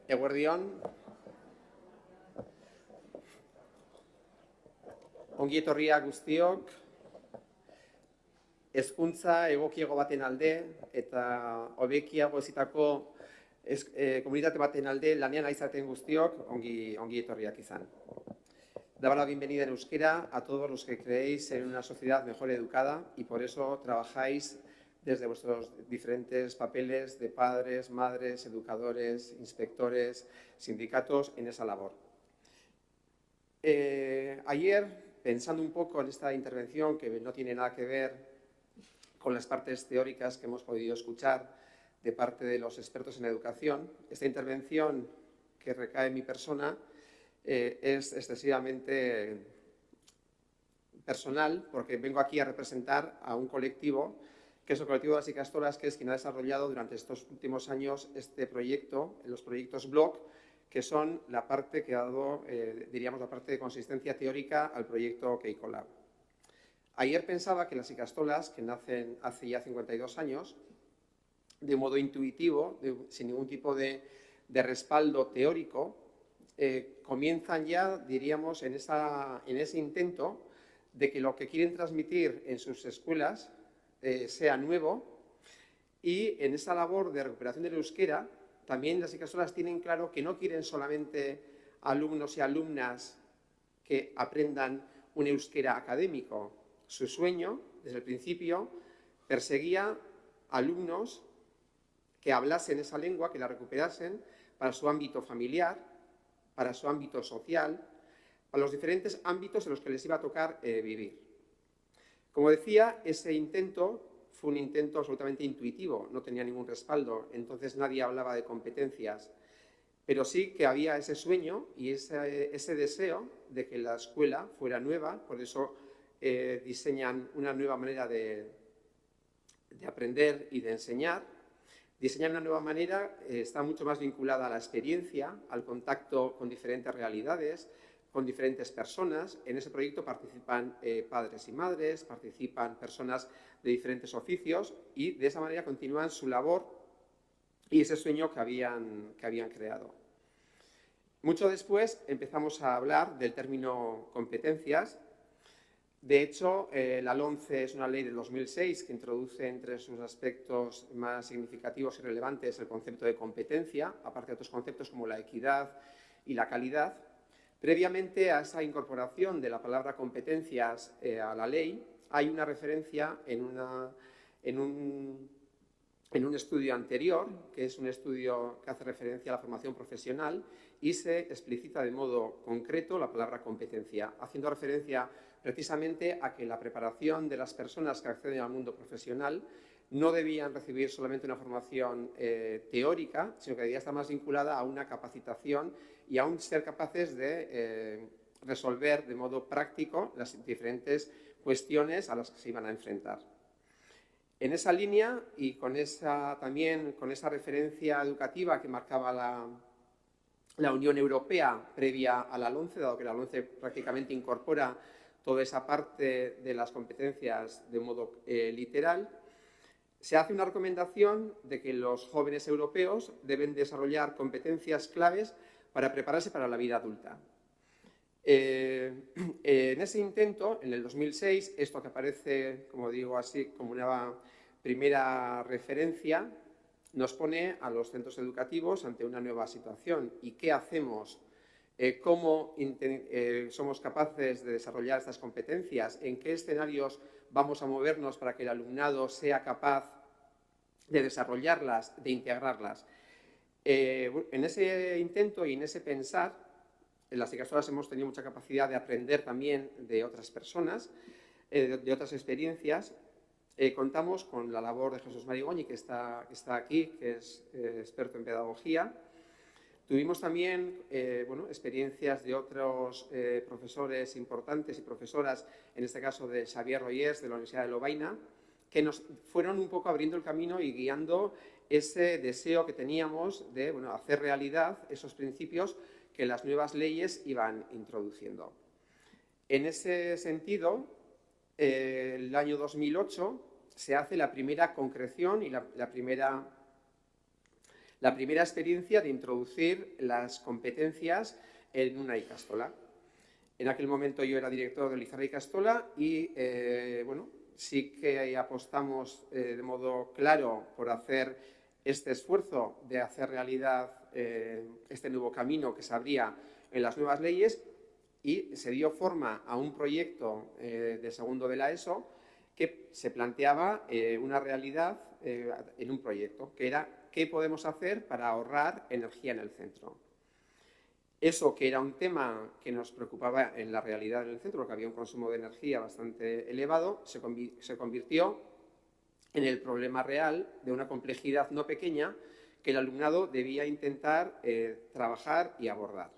Eguerdi on. Ongi etorriak guztiok. Hezkuntza egokiago baten alde eta hobekiago hezitako komunitate baten alde lanean aizaten guztiok ongi etorriak izan. Daba la bienvenida en euskera a todos los que creéis en una sociedad mejor educada y por eso trabajáis desde vuestros diferentes papeles de padres, madres, educadores, inspectores, sindicatos en esa labor. Ayer, pensando un poco en esta intervención que no tiene nada que ver con las partes teóricas que hemos podido escuchar de parte de los expertos en educación, esta intervención que recae en mi persona es excesivamente personal porque vengo aquí a representar a un colectivo que es el colectivo de las Ikastolas, que es quien ha desarrollado durante estos últimos años este proyecto, los proyectos BLOC, que son la parte que ha dado, diríamos, la parte de consistencia teórica al proyecto Keikolab. Ayer pensaba que las Ikastolas, que nacen hace ya 52 años, de modo intuitivo, sin ningún tipo de respaldo teórico, comienzan ya, diríamos, en ese intento de que lo que quieren transmitir en sus escuelas sea nuevo, y en esa labor de recuperación del euskera también las Ikastolas tienen claro que no quieren solamente alumnos y alumnas que aprendan un euskera académico. Su sueño, desde el principio, perseguía alumnos que hablasen esa lengua, que la recuperasen para su ámbito familiar, para su ámbito social, para los diferentes ámbitos en los que les iba a tocar vivir. Como decía, ese intento fue un intento absolutamente intuitivo, no tenía ningún respaldo, entonces nadie hablaba de competencias, pero sí que había ese sueño y ese deseo de que la escuela fuera nueva, por eso diseñan una nueva manera de aprender y de enseñar. Diseñan una nueva manera, está mucho más vinculada a la experiencia, al contacto con diferentes realidades, con diferentes personas. En ese proyecto participan padres y madres, participan personas de diferentes oficios y de esa manera continúan su labor y ese sueño que habían creado. Mucho después empezamos a hablar del término competencias. De hecho, la LOMCE es una ley de 2006 que introduce entre sus aspectos más significativos y relevantes el concepto de competencia, aparte de otros conceptos como la equidad y la calidad. Previamente a esa incorporación de la palabra competencias a la ley, hay una referencia en un estudio anterior, que es un estudio que hace referencia a la formación profesional, y se explicita de modo concreto la palabra competencia, haciendo referencia precisamente a que la preparación de las personas que acceden al mundo profesional no debían recibir solamente una formación teórica, sino que debía estar más vinculada a una capacitación y a un ser capaces de resolver de modo práctico las diferentes cuestiones a las que se iban a enfrentar. En esa línea y también con esa referencia educativa que marcaba la Unión Europea previa a la LOMCE, dado que la LOMCE prácticamente incorpora toda esa parte de las competencias de modo literal, se hace una recomendación de que los jóvenes europeos deben desarrollar competencias claves para prepararse para la vida adulta. En ese intento, en el 2006, esto que aparece, como digo así, como una primera referencia, nos pone a los centros educativos ante una nueva situación. ¿Y qué hacemos? ¿Cómo somos capaces de desarrollar estas competencias? ¿En qué escenarios vamos a movernos para que el alumnado sea capaz de desarrollarlas, de integrarlas? En ese intento y en ese pensar, en las Ikastolas hemos tenido mucha capacidad de aprender también de otras personas, de otras experiencias. Contamos con la labor de Jesús Marigoñi, que está aquí, que es experto en pedagogía. Tuvimos también experiencias de otros profesores importantes y profesoras, en este caso de Xavier Royers, de la Universidad de Lovaina, que nos fueron un poco abriendo el camino y guiando ese deseo que teníamos de hacer realidad esos principios que las nuevas leyes iban introduciendo. En ese sentido, el año 2008 se hace la primera concreción y la primera La primera experiencia de introducir las competencias en una ikastola. En aquel momento yo era director de Lizarra Ikastola y, bueno, sí que apostamos de modo claro por hacer este esfuerzo de hacer realidad este nuevo camino que se abría en las nuevas leyes, y se dio forma a un proyecto de segundo de la ESO que se planteaba una realidad en un proyecto, que era qué podemos hacer para ahorrar energía en el centro. Eso, que era un tema que nos preocupaba en la realidad en el centro, porque había un consumo de energía bastante elevado, se convirtió en el problema real de una complejidad no pequeña que el alumnado debía intentar trabajar y abordar.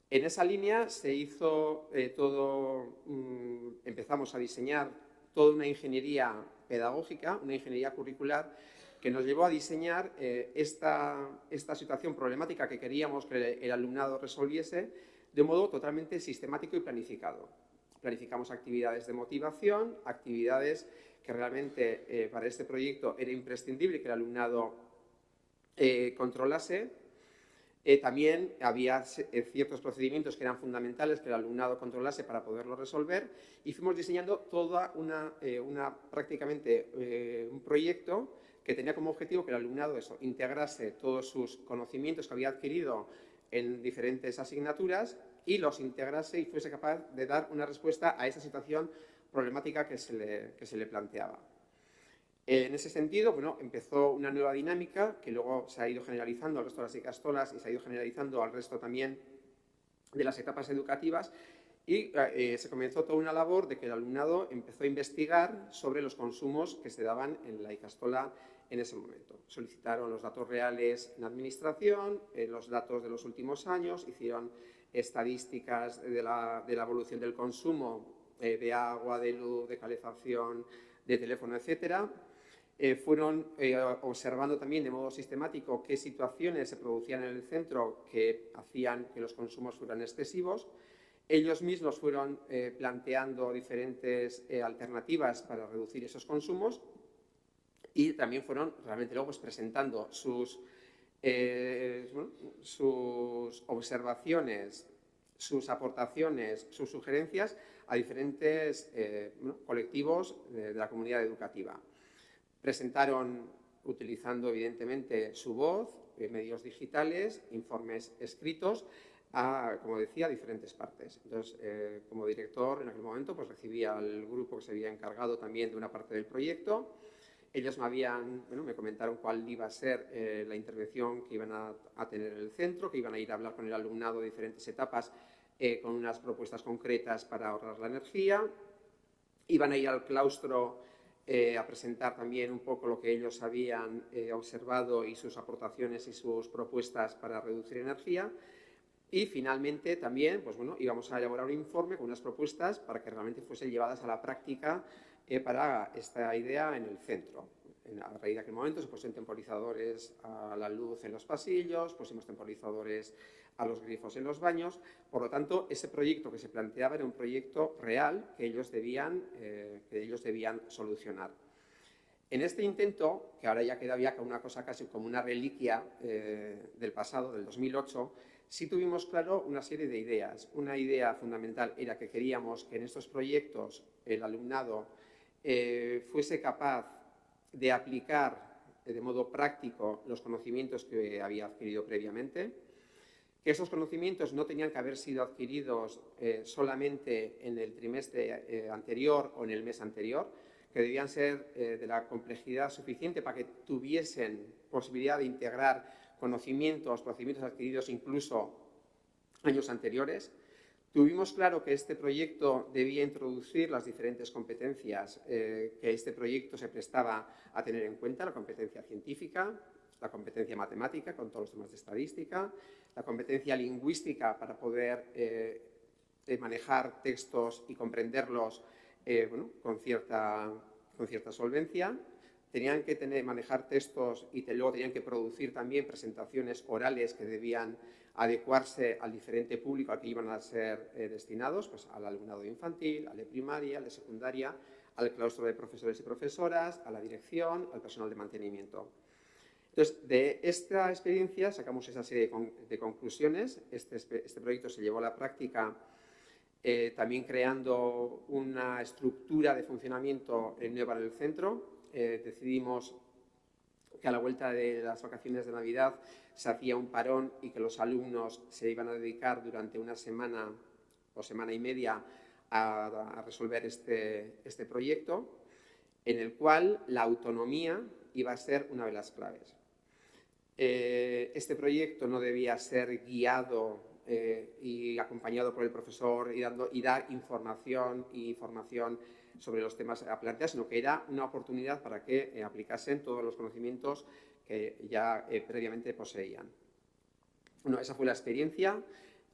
En esa línea se hizo empezamos a diseñar toda una ingeniería pedagógica, una ingeniería curricular, que nos llevó a diseñar esta situación problemática que queríamos que el alumnado resolviese de modo totalmente sistemático y planificado. Planificamos actividades de motivación, actividades que realmente para este proyecto era imprescindible que el alumnado controlase. También había ciertos procedimientos que eran fundamentales que el alumnado controlase para poderlo resolver, y fuimos diseñando toda prácticamente un proyecto que tenía como objetivo que el alumnado integrase todos sus conocimientos que había adquirido en diferentes asignaturas y los integrase y fuese capaz de dar una respuesta a esa situación problemática que se le planteaba. En ese sentido, bueno, empezó una nueva dinámica que luego se ha ido generalizando al resto de las ikastolas y se ha ido generalizando al resto también de las etapas educativas, y se comenzó toda una labor de que el alumnado empezó a investigar sobre los consumos que se daban en la ikastola en ese momento. Solicitaron los datos reales en administración, los datos de los últimos años, hicieron estadísticas de la evolución del consumo de agua, de luz, de calefacción, de teléfono, etcétera. Fueron observando también de modo sistemático qué situaciones se producían en el centro que hacían que los consumos fueran excesivos. Ellos mismos fueron planteando diferentes alternativas para reducir esos consumos, y también fueron realmente luego presentando sus observaciones, sus aportaciones, sus sugerencias a diferentes colectivos de la comunidad educativa. Presentaron, utilizando evidentemente su voz, medios digitales, informes escritos, como decía, diferentes partes. Entonces, como director, en aquel momento, pues recibía al grupo que se había encargado también de una parte del proyecto. Ellos me comentaron cuál iba a ser la intervención que iban a tener en el centro, que iban a ir a hablar con el alumnado de diferentes etapas con unas propuestas concretas para ahorrar la energía. Iban a ir al claustro a presentar también un poco lo que ellos habían observado y sus aportaciones y sus propuestas para reducir energía. Y finalmente también, pues bueno, íbamos a elaborar un informe con unas propuestas para que realmente fuesen llevadas a la práctica para esta idea en el centro. A raíz de aquel momento se pusieron temporizadores a la luz en los pasillos, pusimos temporizadores a los grifos en los baños. Por lo tanto, ese proyecto que se planteaba era un proyecto real que ellos debían solucionar. En este intento, que ahora ya queda una cosa casi como una reliquia del pasado, del 2008, sí tuvimos claro una serie de ideas. Una idea fundamental era que queríamos que en estos proyectos el alumnado fuese capaz de aplicar de modo práctico los conocimientos que había adquirido previamente, que esos conocimientos no tenían que haber sido adquiridos solamente en el trimestre anterior o en el mes anterior, que debían ser de la complejidad suficiente para que tuviesen posibilidad de integrar procedimientos adquiridos incluso años anteriores. Tuvimos claro que este proyecto debía introducir las diferentes competencias que este proyecto se prestaba a tener en cuenta: la competencia científica, la competencia matemática con todos los temas de estadística, la competencia lingüística para poder manejar textos y comprenderlos con cierta solvencia. Tenían que manejar textos y luego tenían que producir también presentaciones orales que debían adecuarse al diferente público al que iban a ser destinados, pues al alumnado infantil, al de primaria, al de secundaria, al claustro de profesores y profesoras, a la dirección, al personal de mantenimiento. Entonces, de esta experiencia sacamos esa serie de conclusiones. Este proyecto se llevó a la práctica también creando una estructura de funcionamiento nueva en el centro. Decidimos que a la vuelta de las vacaciones de Navidad se hacía un parón y que los alumnos se iban a dedicar durante una semana o semana y media a resolver este proyecto, en el cual la autonomía iba a ser una de las claves. Este proyecto no debía ser guiado y acompañado por el profesor y dar información y formación sobre los temas a plantear, sino que era una oportunidad para que aplicasen todos los conocimientos que ya previamente poseían. Bueno, esa fue la experiencia.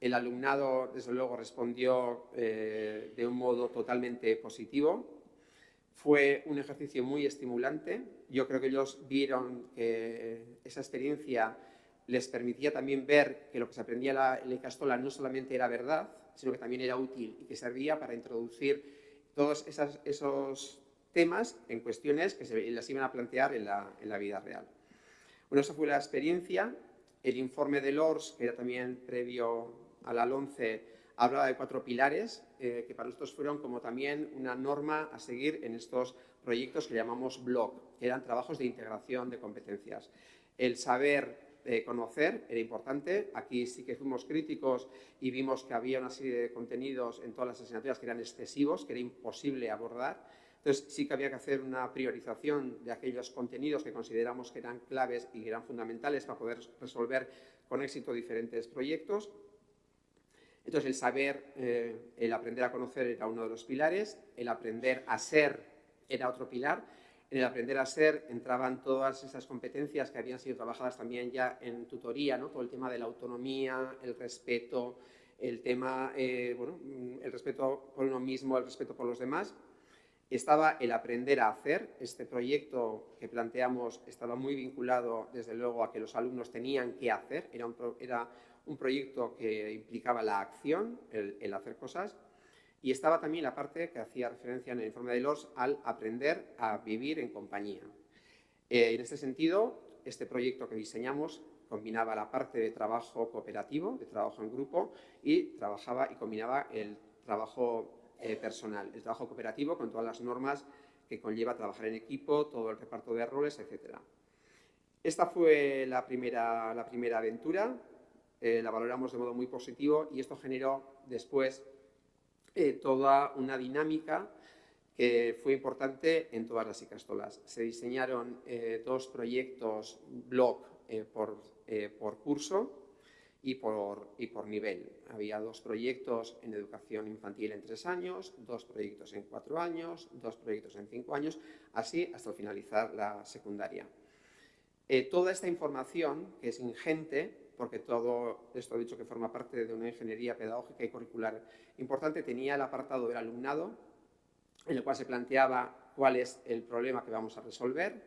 El alumnado, desde luego, respondió de un modo totalmente positivo. Fue un ejercicio muy estimulante. Yo creo que ellos vieron que esa experiencia les permitía también ver que lo que se aprendía en la Ikastola no solamente era verdad, sino que también era útil y que servía para introducir todos esos temas en cuestiones que se las iban a plantear en la vida real. Bueno, esa fue la experiencia. El informe de LORS, que era también previo a la LOMCE, hablaba de 4 pilares que para nosotros fueron como también una norma a seguir en estos proyectos que llamamos BLOC, que eran trabajos de integración de competencias. El saber conocer era importante. Aquí sí que fuimos críticos y vimos que había una serie de contenidos en todas las asignaturas que eran excesivos, que era imposible abordar. Entonces, sí que había que hacer una priorización de aquellos contenidos que consideramos que eran claves y que eran fundamentales para poder resolver con éxito diferentes proyectos. Entonces, el saber, el aprender a conocer era uno de los pilares, el aprender a ser era otro pilar. En el aprender a ser entraban todas esas competencias que habían sido trabajadas también ya en tutoría, ¿no? Todo el tema de la autonomía, el respeto, el tema, el respeto por uno mismo, el respeto por los demás. Estaba el aprender a hacer. Este proyecto que planteamos estaba muy vinculado, desde luego, a que los alumnos tenían que hacer. Era un proyecto que implicaba la acción, el hacer cosas. Y estaba también la parte que hacía referencia en el informe de LORS al aprender a vivir en compañía. En este sentido, este proyecto que diseñamos combinaba la parte de trabajo cooperativo, de trabajo en grupo, y combinaba el trabajo personal, el trabajo cooperativo con todas las normas que conlleva trabajar en equipo, todo el reparto de roles, etc. Esta fue la primera aventura, la valoramos de modo muy positivo y esto generó después toda una dinámica que fue importante en todas las ikastolas. Se diseñaron 2 proyectos BLOC por curso y por nivel. Había 2 proyectos en educación infantil en 3 años, 2 proyectos en 4 años, 2 proyectos en 5 años, así hasta finalizar la secundaria. Toda esta información, que es ingente, porque todo esto he dicho que forma parte de una ingeniería pedagógica y curricular importante, tenía el apartado del alumnado, en el cual se planteaba cuál es el problema que vamos a resolver,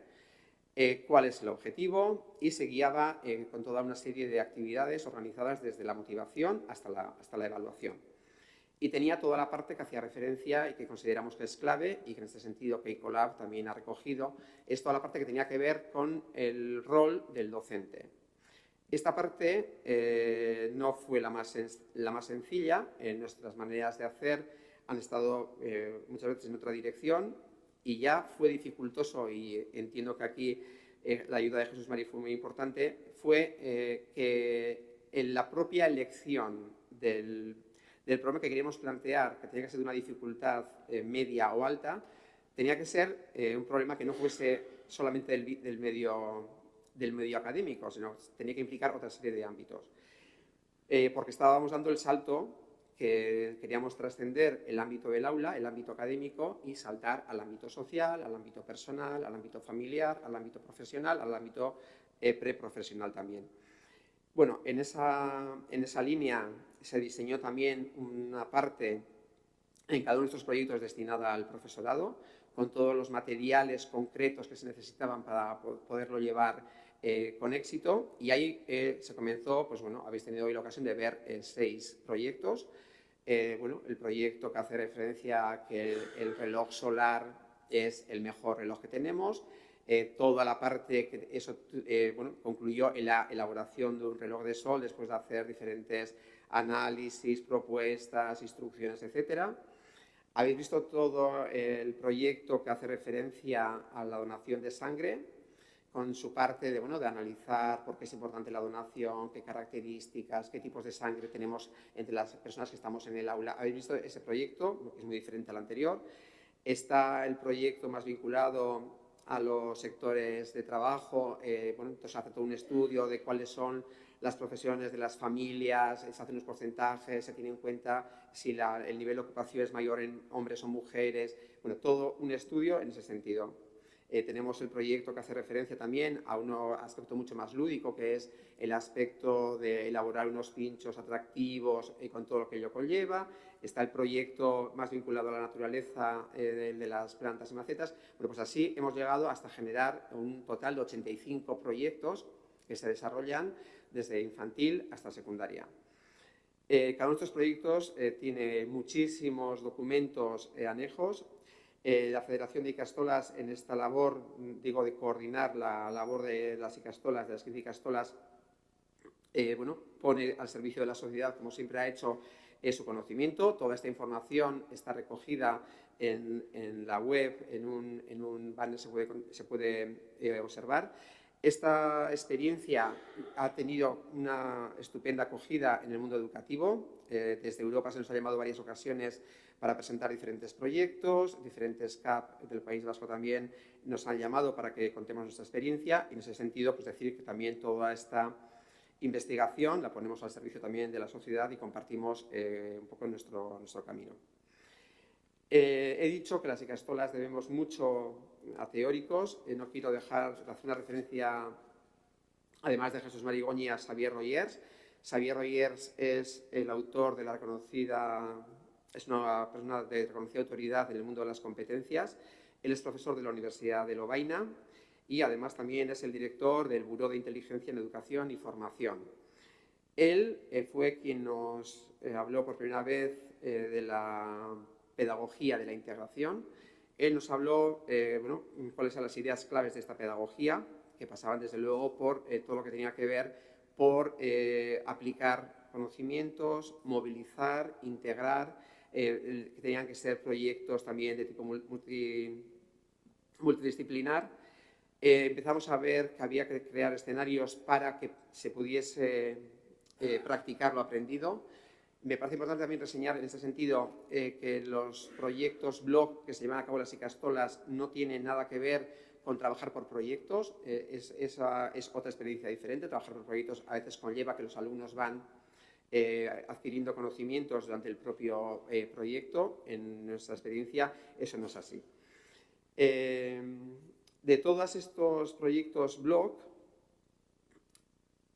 cuál es el objetivo y se guiaba con toda una serie de actividades organizadas desde la motivación hasta la evaluación. Y tenía toda la parte que hacía referencia y que consideramos que es clave y que en este sentido Keikolab también ha recogido, es toda la parte que tenía que ver con el rol del docente. Esta parte no fue la más sencilla. Nuestras maneras de hacer han estado muchas veces en otra dirección y ya fue dificultoso, y entiendo que aquí la ayuda de Jesús Mari fue muy importante, fue que en la propia elección del problema que queríamos plantear, que tenía que ser de una dificultad media o alta, tenía que ser un problema que no fuese solamente del medio académico, sino tenía que implicar otra serie de ámbitos. Porque estábamos dando el salto que queríamos trascender el ámbito del aula, el ámbito académico, y saltar al ámbito social, al ámbito personal, al ámbito familiar, al ámbito profesional, al ámbito preprofesional también. Bueno, en esa línea se diseñó también una parte en cada uno de estos proyectos destinada al profesorado, con todos los materiales concretos que se necesitaban para poderlo llevar con éxito. Y ahí se comenzó, pues bueno, habéis tenido hoy la ocasión de ver 6 proyectos. El proyecto que hace referencia a que el reloj solar es el mejor reloj que tenemos, toda la parte que eso concluyó en la elaboración de un reloj de sol después de hacer diferentes análisis, propuestas, instrucciones, etcétera. Habéis visto todo el proyecto que hace referencia a la donación de sangre, con su parte de analizar por qué es importante la donación, qué características, qué tipos de sangre tenemos entre las personas que estamos en el aula. Habéis visto ese proyecto, que es muy diferente al anterior. Está el proyecto más vinculado a los sectores de trabajo. Entonces hace todo un estudio de cuáles son las profesiones de las familias, se hacen unos porcentajes, se tiene en cuenta si el nivel de ocupación es mayor en hombres o mujeres. Bueno, todo un estudio en ese sentido. Tenemos el proyecto que hace referencia también a un aspecto mucho más lúdico, que es el aspecto de elaborar unos pinchos atractivos con todo lo que ello conlleva. Está el proyecto más vinculado a la naturaleza de las plantas y macetas. Bueno, pues así hemos llegado hasta generar un total de 85 proyectos que se desarrollan desde infantil hasta secundaria. Cada uno de estos proyectos tiene muchísimos documentos anejos. La Federación de Ikastolas, en esta labor, de coordinar la labor de las Ikastolas, de las 15 Ikastolas, pone al servicio de la sociedad, como siempre ha hecho, su conocimiento. Toda esta información está recogida en la web, en un banner se puede observar. Esta experiencia ha tenido una estupenda acogida en el mundo educativo. Desde Europa se nos ha llamado varias ocasiones para presentar diferentes proyectos, diferentes CAP del País Vasco también nos han llamado para que contemos nuestra experiencia y en ese sentido pues decir que también toda esta investigación la ponemos al servicio también de la sociedad y compartimos un poco nuestro camino. He dicho que las ikastolas debemos mucho a teóricos. No quiero dejar de hacer una referencia, además de Jesús Marigoñi, a Xavier Royers. Xavier Royers es el autor de la reconocida, es una persona de reconocida autoridad en el mundo de las competencias. Él es profesor de la Universidad de Lovaina y además también es el director del Buró de Inteligencia en Educación y Formación. Él fue quien nos habló por primera vez de la pedagogía de la integración. Él nos habló cuáles eran las ideas claves de esta pedagogía, que pasaban desde luego por todo lo que tenía que ver por aplicar conocimientos, movilizar, integrar, que tenían que ser proyectos también de tipo multidisciplinar. Empezamos a ver que había que crear escenarios para que se pudiese practicar lo aprendido. Me parece importante también reseñar en este sentido que los proyectos blog que se llevan a cabo en las ikastolas no tienen nada que ver con trabajar por proyectos. Esa es otra experiencia diferente. Trabajar por proyectos a veces conlleva que los alumnos van adquiriendo conocimientos durante el propio proyecto. En nuestra experiencia eso no es así. De todos estos proyectos blog,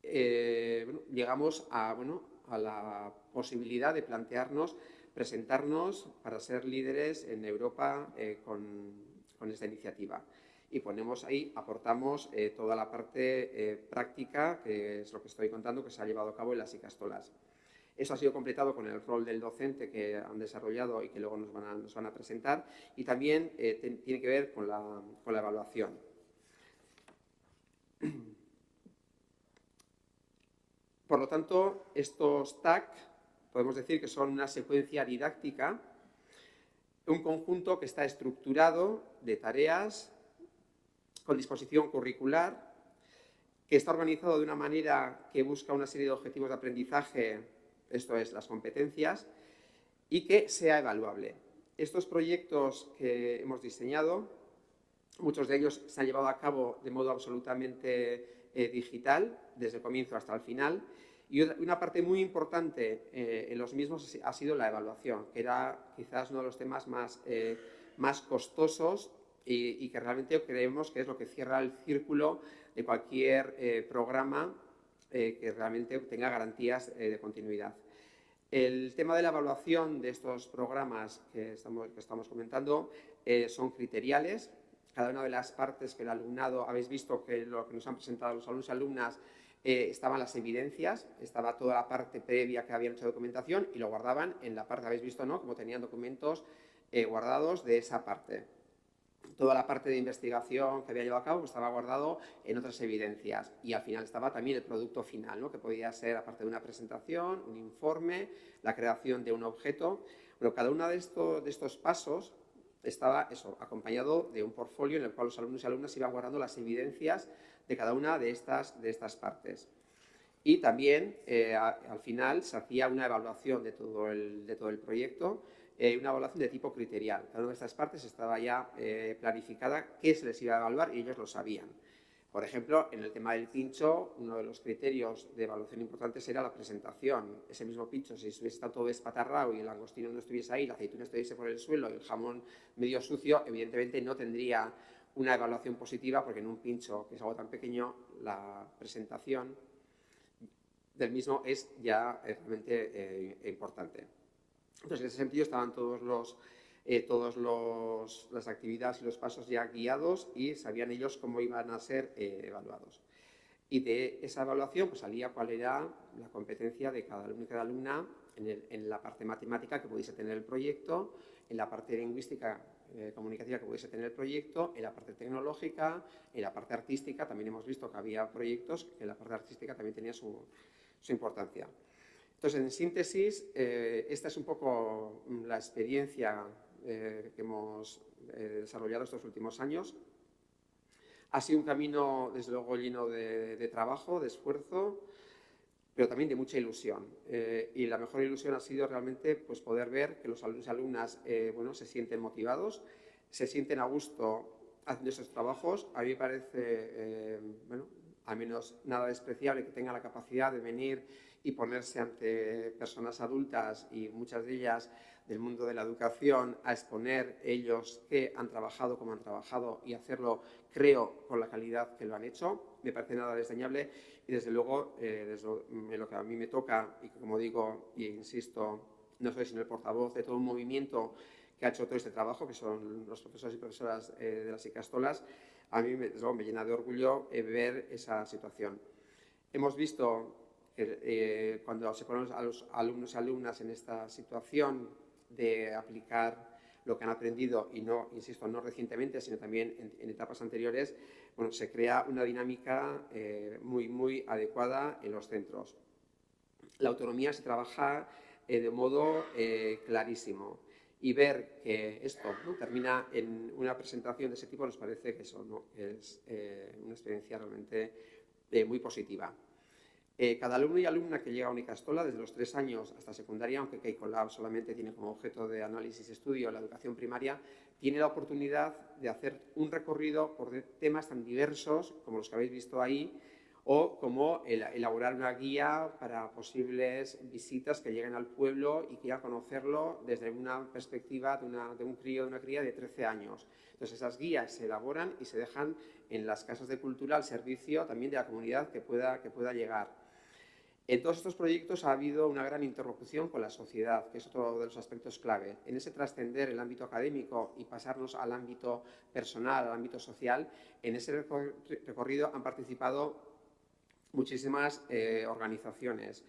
llegamos a la posibilidad de plantearnos, presentarnos para ser líderes en Europa con esta iniciativa. Y ponemos ahí, aportamos toda la parte práctica, que es lo que estoy contando, que se ha llevado a cabo en las ikastolas. Eso ha sido completado con el rol del docente que han desarrollado y que luego nos van a presentar. Y también tiene que ver con la evaluación. Por lo tanto, estos TAC podemos decir que son una secuencia didáctica, un conjunto que está estructurado de tareas con disposición curricular, que está organizado de una manera que busca una serie de objetivos de aprendizaje, esto es, las competencias, y que sea evaluable. Estos proyectos que hemos diseñado, muchos de ellos se han llevado a cabo de modo absolutamente digital, desde el comienzo hasta el final, y una parte muy importante en los mismos ha sido la evaluación, que era quizás uno de los temas más costosos y que realmente creemos que es lo que cierra el círculo de cualquier programa que realmente tenga garantías de continuidad. El tema de la evaluación de estos programas que estamos comentando son criteriales. Cada una de las partes que el alumnado, habéis visto que lo que nos han presentado los alumnos y alumnas, estaban las evidencias, estaba toda la parte previa que habían hecho documentación y lo guardaban en la parte, habéis visto, ¿no?, como tenían documentos guardados de esa parte. toda la parte de investigación que había llevado a cabo pues, estaba guardado en otras evidencias y al final estaba también el producto final, ¿no? Que podía ser, aparte de una presentación, un informe, la creación de un objeto. Bueno, cada uno de estos pasos estaba acompañado de un portfolio en el cual los alumnos y alumnas iban guardando las evidencias de cada una de estas partes. Y también, al final, se hacía una evaluación de todo el proyecto, una evaluación de tipo criterial. Cada una de estas partes estaba ya planificada qué se les iba a evaluar y ellos lo sabían. Por ejemplo, en el tema del pincho, uno de los criterios de evaluación importantes era la presentación. Ese mismo pincho, si estuviese todo despatarrado y el langostino no estuviese ahí, la aceituna estuviese por el suelo y el jamón medio sucio, evidentemente no tendría una evaluación positiva porque en un pincho, que es algo tan pequeño, la presentación del mismo es ya realmente importante. Entonces, en ese sentido estaban todas las actividades y los pasos ya guiados y sabían ellos cómo iban a ser evaluados. Y de esa evaluación pues, salía cuál era la competencia de cada alumno y cada alumna en la parte matemática que pudiese tener el proyecto, en la parte lingüística comunicativa que pudiese tener el proyecto, en la parte tecnológica, en la parte artística. También hemos visto que había proyectos que en la parte artística también tenía su importancia. Entonces, en síntesis, esta es un poco la experiencia que hemos desarrollado estos últimos años. Ha sido un camino, desde luego, lleno de trabajo, de esfuerzo, pero también de mucha ilusión. Y la mejor ilusión ha sido realmente pues, poder ver que los alumnos y alumnas bueno, se sienten motivados, se sienten a gusto haciendo esos trabajos. A mí me parece, bueno, al menos nada despreciable que tengan la capacidad de venir y ponerse ante personas adultas y muchas de ellas del mundo de la educación a exponer ellos qué han trabajado, cómo han trabajado y hacerlo, creo, con la calidad que lo han hecho. Me parece nada desdeñable y, desde luego, desde lo que a mí me toca y que, como digo e insisto, no soy sino el portavoz de todo un movimiento que ha hecho todo este trabajo, que son los profesores y profesoras de las Ikastolas, a mí desde luego, me llena de orgullo ver esa situación. Hemos visto que cuando se ponen a los alumnos y alumnas en esta situación de aplicar lo que han aprendido y no, insisto, no recientemente, sino también en etapas anteriores, bueno, se crea una dinámica muy adecuada en los centros. La autonomía se trabaja de modo clarísimo y ver que esto ¿no? termina en una presentación de ese tipo nos parece que eso ¿no? es una experiencia realmente muy positiva. Cada alumno y alumna que llega a una Ikastola, desde los 3 años hasta secundaria, aunque K-Colab solamente tiene como objeto de análisis y estudio la educación primaria, tiene la oportunidad de hacer un recorrido por temas tan diversos como los que habéis visto ahí, o como elaborar una guía para posibles visitas que lleguen al pueblo y quieran conocerlo desde una perspectiva de un crío, de una cría de 13 años. Entonces, esas guías se elaboran y se dejan en las casas de cultura al servicio también de la comunidad que pueda llegar. En todos estos proyectos ha habido una gran interlocución con la sociedad, que es otro de los aspectos clave. En ese trascender el ámbito académico y pasarnos al ámbito personal, al ámbito social, en ese recorrido han participado muchísimas organizaciones.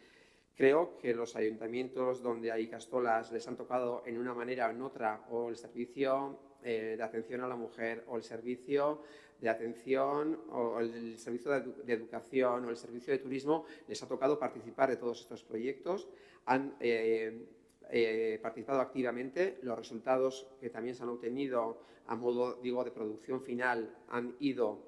Creo que los ayuntamientos donde hay Ikastolas les han tocado en una manera o en otra, o el servicio de atención a la mujer, o el servicio de atención, o el servicio de educación, o el servicio de turismo, les ha tocado participar de todos estos proyectos. Han participado activamente. Los resultados que también se han obtenido a modo, digo, de producción final han ido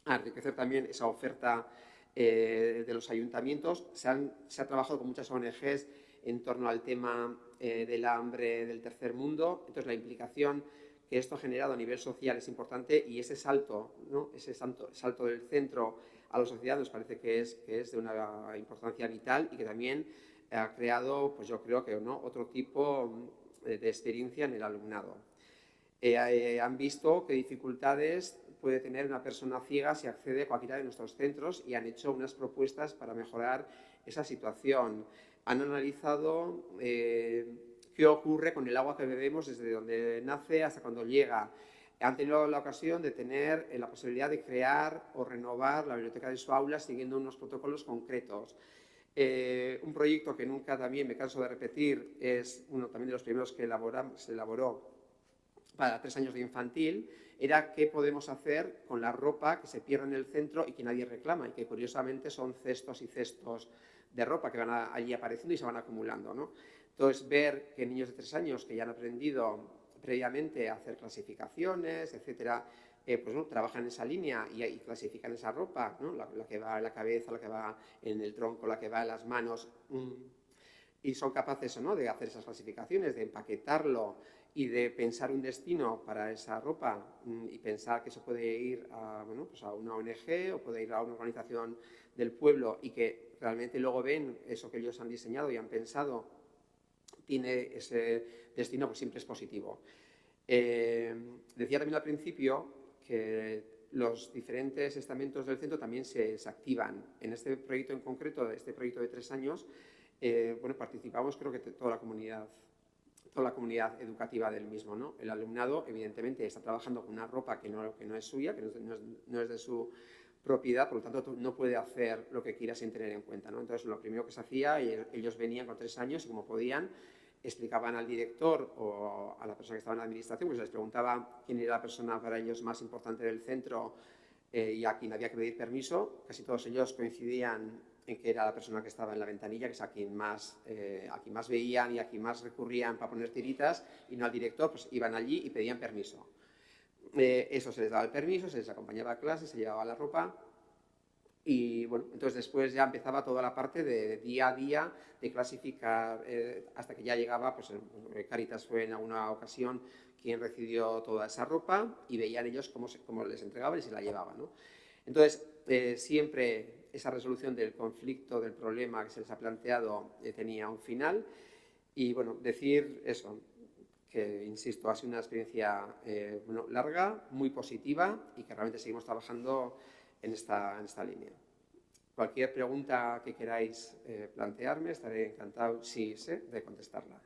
a enriquecer también esa oferta de los ayuntamientos. Se ha trabajado con muchas ONGs en torno al tema del hambre del tercer mundo. Entonces, la implicación que esto ha generado a nivel social es importante y ese salto, ¿no? Ese salto del centro a la sociedad nos parece que es de una importancia vital y que también ha creado, pues yo creo que ¿no? otro tipo de experiencia en el alumnado. Han visto qué dificultades puede tener una persona ciega si accede a cualquiera de nuestros centros y han hecho unas propuestas para mejorar esa situación. Han analizado qué ocurre con el agua que bebemos desde donde nace hasta cuando llega. Han tenido la ocasión de tener la posibilidad de crear o renovar la biblioteca de su aula siguiendo unos protocolos concretos. Un proyecto que nunca también me canso de repetir, es uno también de los primeros que se elaboró para 3 años de infantil, era qué podemos hacer con la ropa que se pierde en el centro y que nadie reclama, y que curiosamente son cestos y cestos de ropa que van allí apareciendo y se van acumulando, ¿no? Entonces, ver que niños de 3 años que ya han aprendido previamente a hacer clasificaciones, etcétera, pues ¿no? Trabajan en esa línea y clasifican esa ropa, ¿no? La que va en la cabeza, la que va en el tronco, la que va en las manos, y son capaces ¿no? de hacer esas clasificaciones, de empaquetarlo y de pensar un destino para esa ropa y pensar que se puede ir a, bueno, pues a una ONG o puede ir a una organización del pueblo y que realmente luego ven eso que ellos han diseñado y han pensado tiene ese destino, pues siempre es positivo. Decía también al principio que los diferentes estamentos del centro también se activan. En este proyecto en concreto, este proyecto de 3 años, bueno, participamos creo que toda la comunidad educativa del mismo, ¿no? El alumnado, evidentemente, está trabajando con una ropa que no es suya, que no es de su propiedad, por lo tanto, no puede hacer lo que quiera sin tener en cuenta, ¿no? Entonces, lo primero que se hacía, ellos venían con 3 años y como podían, explicaban al director o a la persona que estaba en la administración, pues les preguntaba quién era la persona para ellos más importante del centro y a quien había que pedir permiso. Casi todos ellos coincidían en que era la persona que estaba en la ventanilla, que es a quien más veían y a quien más recurrían para poner tiritas, y no al director, pues iban allí y pedían permiso. Eso se les daba el permiso, se les acompañaba a clase, se llevaba la ropa y bueno, entonces después ya empezaba toda la parte de día a día de clasificar hasta que ya llegaba, pues Cáritas fue en alguna ocasión quien recibió toda esa ropa y veían ellos cómo les entregaban y se la llevaban, ¿no? Entonces, siempre esa resolución del conflicto, del problema que se les ha planteado tenía un final y bueno, decir eso, que insisto, ha sido una experiencia bueno, larga, muy positiva y que realmente seguimos trabajando en esta línea. Cualquier pregunta que queráis plantearme, estaré encantado, si sé, de contestarla.